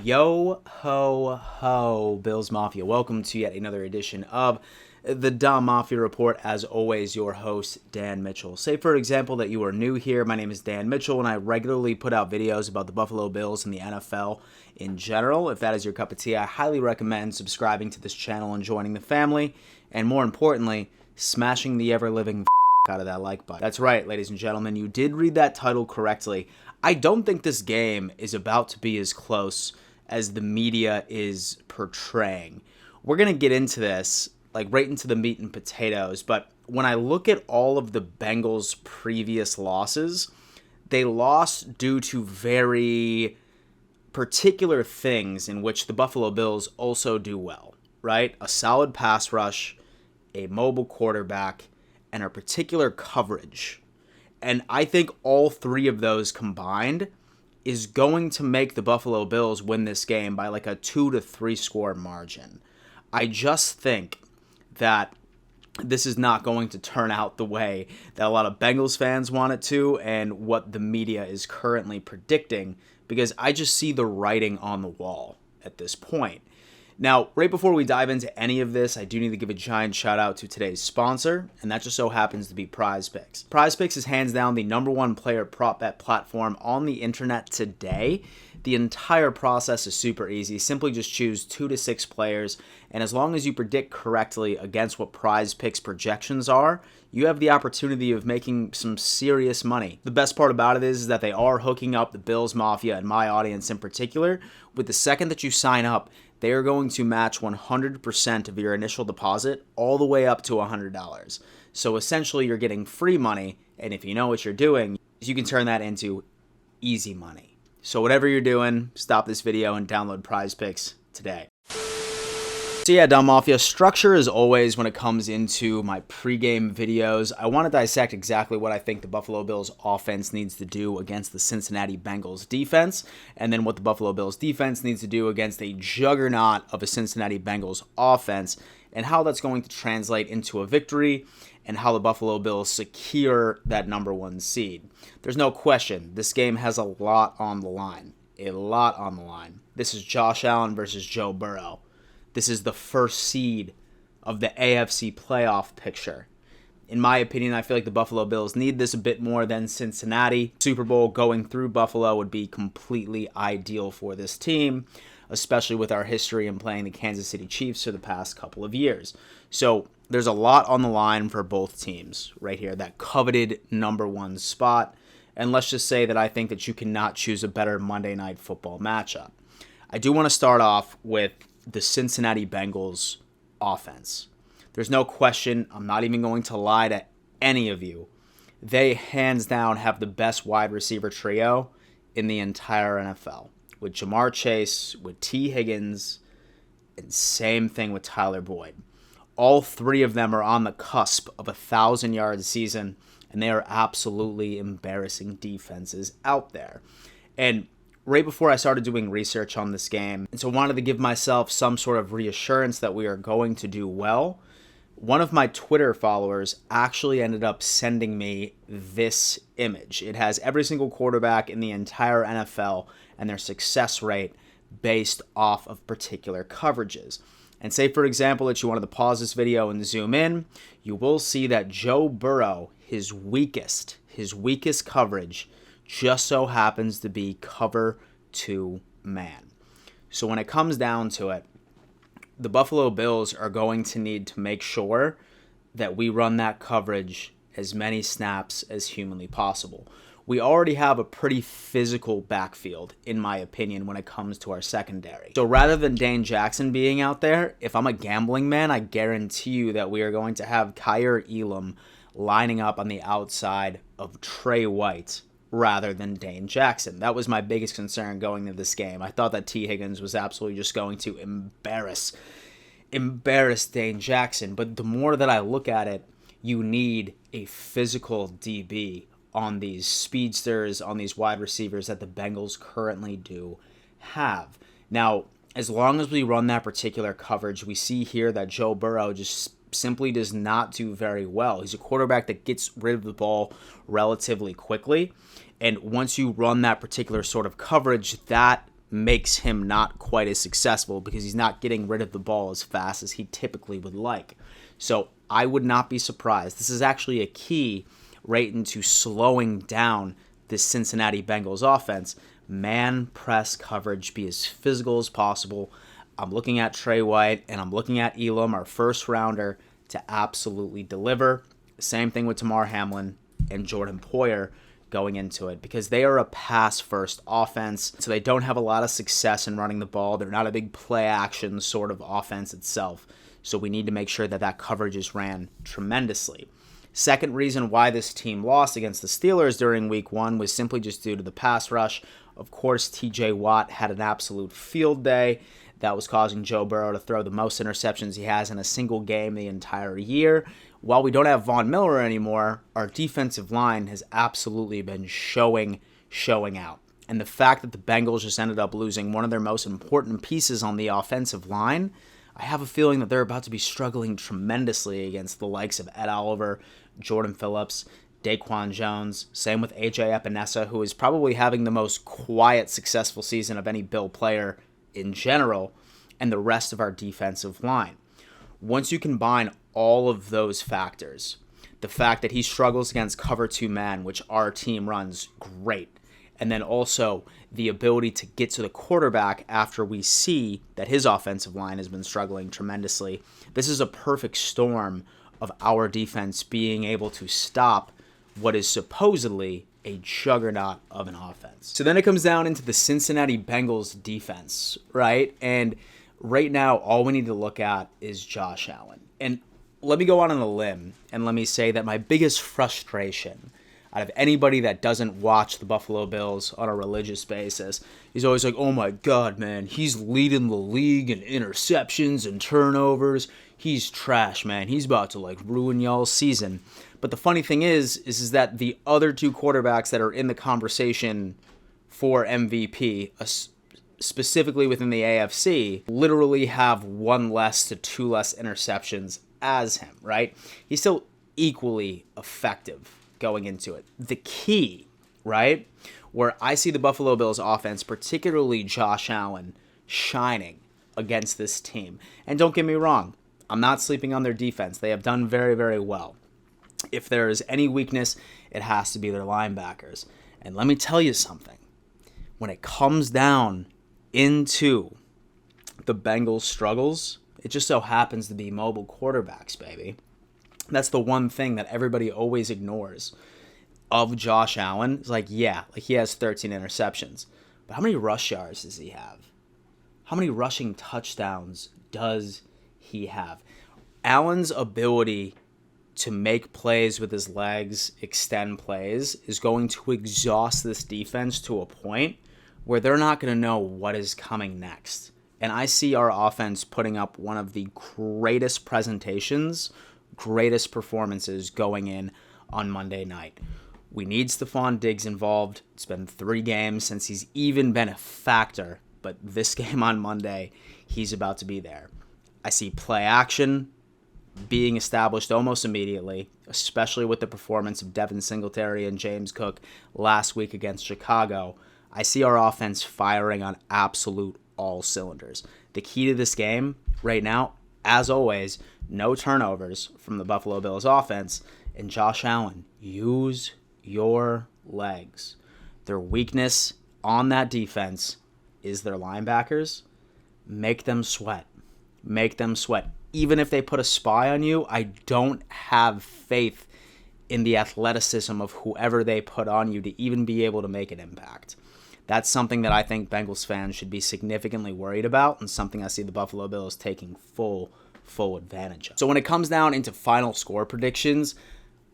Yo ho ho, Bills Mafia. Welcome to yet another edition of the Dom Mafia Report. As always, your host, Dan Mitchell. Say, for example, that you are new here. My name is Dan Mitchell, and I regularly put out videos about the Buffalo Bills and the NFL in general. If that is your cup of tea, I highly recommend subscribing to this channel and joining the family, and more importantly, smashing the ever-living out of that like button. That's right, ladies and gentlemen, you did read that title correctly. I don't think this game is about to be as close as the media is portraying. We're going to get into this, like right into the meat and potatoes, but when I look at all of the Bengals' previous losses, they lost due to very particular things in which the Buffalo Bills also do well, right? A solid pass rush, a mobile quarterback, and a particular coverage. And I think all three of those combined is going to make the Buffalo Bills win this game by like a 2 to 3 score margin. I just think that this is not going to turn out the way that a lot of Bengals fans want it to and what the media is currently predicting, because I just see the writing on the wall at this point. Now, right before we dive into any of this, I do need to give a giant shout out to today's sponsor, and that just so happens to be PrizePicks. PrizePicks is hands down the number one player prop bet platform on the internet today. The entire process is super easy. Simply just choose 2 to 6 players, and as long as you predict correctly against what PrizePicks projections are, you have the opportunity of making some serious money. The best part about it is that they are hooking up the Bills Mafia and my audience in particular. With the second that you sign up, they are going to match 100% of your initial deposit all the way up to $100. So essentially, you're getting free money, and if you know what you're doing, you can turn that into easy money. So whatever you're doing, stop this video and download PrizePicks today. So yeah, Dom Mafia, structure as always when it comes into my pregame videos. I want to dissect exactly what I think the Buffalo Bills offense needs to do against the Cincinnati Bengals defense, and then what the Buffalo Bills defense needs to do against a juggernaut of a Cincinnati Bengals offense, and how that's going to translate into a victory, and how the Buffalo Bills secure that number 1 seed. There's no question, this game has a lot on the line. A lot on the line. This is Josh Allen versus Joe Burrow. This is the first seed of the AFC playoff picture. In my opinion, I feel like the Buffalo Bills need this a bit more than Cincinnati. Super Bowl going through Buffalo would be completely ideal for this team, especially with our history in playing the Kansas City Chiefs for the past couple of years. So there's a lot on the line for both teams right here, that coveted number 1 spot. And let's just say that I think that you cannot choose a better Monday Night Football matchup. I do want to start off with the Cincinnati Bengals offense. There's no question, I'm not even going to lie to any of you. They hands down have the best wide receiver trio in the entire NFL. With Jamar Chase, with T. Higgins, and same thing with Tyler Boyd. All three of them are on the cusp of 1,000-yard season, and they are absolutely embarrassing defenses out there. And right before I started doing research on this game, and so wanted to give myself some sort of reassurance that we are going to do well, one of my Twitter followers actually ended up sending me this image. It has every single quarterback in the entire NFL and their success rate based off of particular coverages. And say, for example, that you wanted to pause this video and zoom in, you will see that Joe Burrow, his weakest coverage just so happens to be cover 2 man. So when it comes down to it, the Buffalo Bills are going to need to make sure that we run that coverage as many snaps as humanly possible. We already have a pretty physical backfield, in my opinion, when it comes to our secondary. So rather than Dane Jackson being out there, if I'm a gambling man, I guarantee you that we are going to have Kyer Elam lining up on the outside of Trey White rather than Dane Jackson. That was my biggest concern going into this game. I thought that T. Higgins was absolutely just going to embarrass Dane Jackson. But the more that I look at it, you need a physical DB on these speedsters, on these wide receivers that the Bengals currently do have. Now, as long as we run that particular coverage, we see here that Joe Burrow just simply does not do very well. He's a quarterback that gets rid of the ball relatively quickly. And once you run that particular sort of coverage, that makes him not quite as successful because he's not getting rid of the ball as fast as he typically would like. So I would not be surprised. This is actually a key right into slowing down this Cincinnati Bengals offense. Man press coverage, be as physical as possible. I'm looking at Trey White and I'm looking at Elam, our first rounder, to absolutely deliver. Same thing with Tamar Hamlin and Jordan Poyer going into it, because they are a pass-first offense, so they don't have a lot of success in running the ball. They're not a big play-action sort of offense itself, so we need to make sure that that coverage is ran tremendously. Second reason why this team lost against the Steelers during week 1 was simply just due to the pass rush. Of course, TJ Watt had an absolute field day. That was causing Joe Burrow to throw the most interceptions he has in a single game the entire year. While we don't have Von Miller anymore, our defensive line has absolutely been showing out. And the fact that the Bengals just ended up losing one of their most important pieces on the offensive line, I have a feeling that they're about to be struggling tremendously against the likes of Ed Oliver, Jordan Phillips, Daquan Jones, same with AJ Epinesa, who is probably having the most quiet, successful season of any Bill player in general, and the rest of our defensive line. Once you combine all of those factors, the fact that he struggles against cover 2 man, which our team runs great, and then also the ability to get to the quarterback after we see that his offensive line has been struggling tremendously, this is a perfect storm of our defense being able to stop what is supposedly a juggernaut of an offense. So then it comes down into the Cincinnati Bengals defense, right? And right now, all we need to look at is Josh Allen. And let me go on a limb and let me say that my biggest frustration out of anybody that doesn't watch the Buffalo Bills on a religious basis is always like, oh my God, man, he's leading the league in interceptions and turnovers. He's trash, man. He's about to ruin y'all's season. But the funny thing is that the other 2 quarterbacks that are in the conversation for MVP, specifically within the AFC, literally have 1 less to 2 less interceptions as him, right? He's still equally effective going into it. The key, right, where I see the Buffalo Bills offense, particularly Josh Allen, shining against this team. And don't get me wrong, I'm not sleeping on their defense. They have done very, very well. If there is any weakness, it has to be their linebackers. And let me tell you something. When it comes down into the Bengals' struggles, it just so happens to be mobile quarterbacks, baby. That's the one thing that everybody always ignores of Josh Allen. It's he has 13 interceptions. But how many rush yards does he have? How many rushing touchdowns does he have? Allen's ability to make plays with his legs, extend plays, is going to exhaust this defense to a point where they're not going to know what is coming next. And I see our offense putting up one of the greatest presentations, greatest performances going in on Monday night. We need Stephon Diggs involved. It's been 3 games since he's even been a factor, but this game on Monday, he's about to be there. I see play action being established almost immediately, especially with the performance of Devin Singletary and James Cook last week against Chicago. I see our offense firing on absolute all cylinders. The key to this game right now, as always, no turnovers from the Buffalo Bills offense. And Josh Allen, use your legs. Their weakness on that defense is their linebackers. Make them sweat. Make them sweat. Even if they put a spy on you, I don't have faith in the athleticism of whoever they put on you to even be able to make an impact. That's something that I think Bengals fans should be significantly worried about, and something I see the Buffalo Bills taking full advantage of. So when it comes down into final score predictions,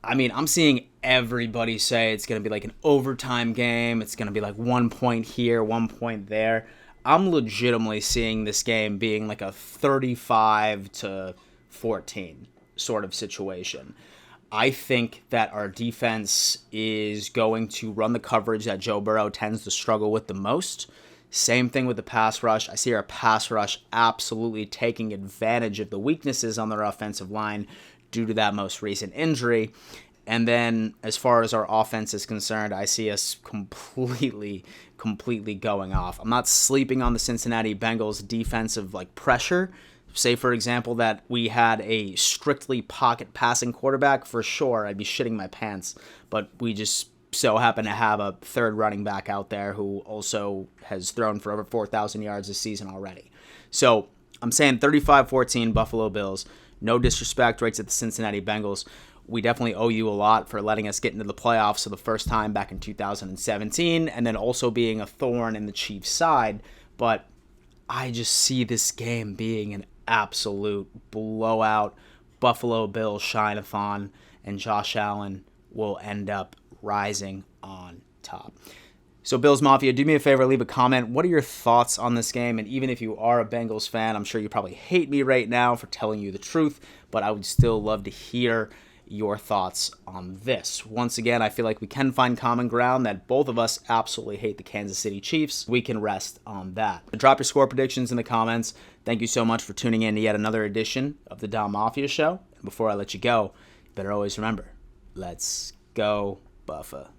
I'm seeing everybody say it's going to be like an overtime game. It's going to be 1 point here, 1 point there. I'm legitimately seeing this game being like a 35-14 sort of situation. I think that our defense is going to run the coverage that Joe Burrow tends to struggle with the most. Same thing with the pass rush. I see our pass rush absolutely taking advantage of the weaknesses on their offensive line due to that most recent injury. And then as far as our offense is concerned, I see us completely going off. I'm not sleeping on the Cincinnati Bengals defensive pressure. Say, for example, that we had a strictly pocket passing quarterback, for sure, I'd be shitting my pants. But we just so happen to have a third running back out there who also has thrown for over 4,000 yards this season already. So I'm saying 35-14 Buffalo Bills. No disrespect right to the Cincinnati Bengals. We definitely owe you a lot for letting us get into the playoffs for the first time back in 2017, and then also being a thorn in the Chiefs' side. But I just see this game being an absolute blowout. Buffalo Bills shine-a-thon, and Josh Allen will end up rising on top. So Bills Mafia, do me a favor, leave a comment. What are your thoughts on this game? And even if you are a Bengals fan, I'm sure you probably hate me right now for telling you the truth, but I would still love to hear your thoughts on this. Once again, I feel like we can find common ground that both of us absolutely hate the Kansas City Chiefs. We can rest on that. Drop your score predictions in the comments. Thank you so much for tuning in to yet another edition of the Dom Mafia Show. And before I let you go, you better always remember, let's go Buffalo.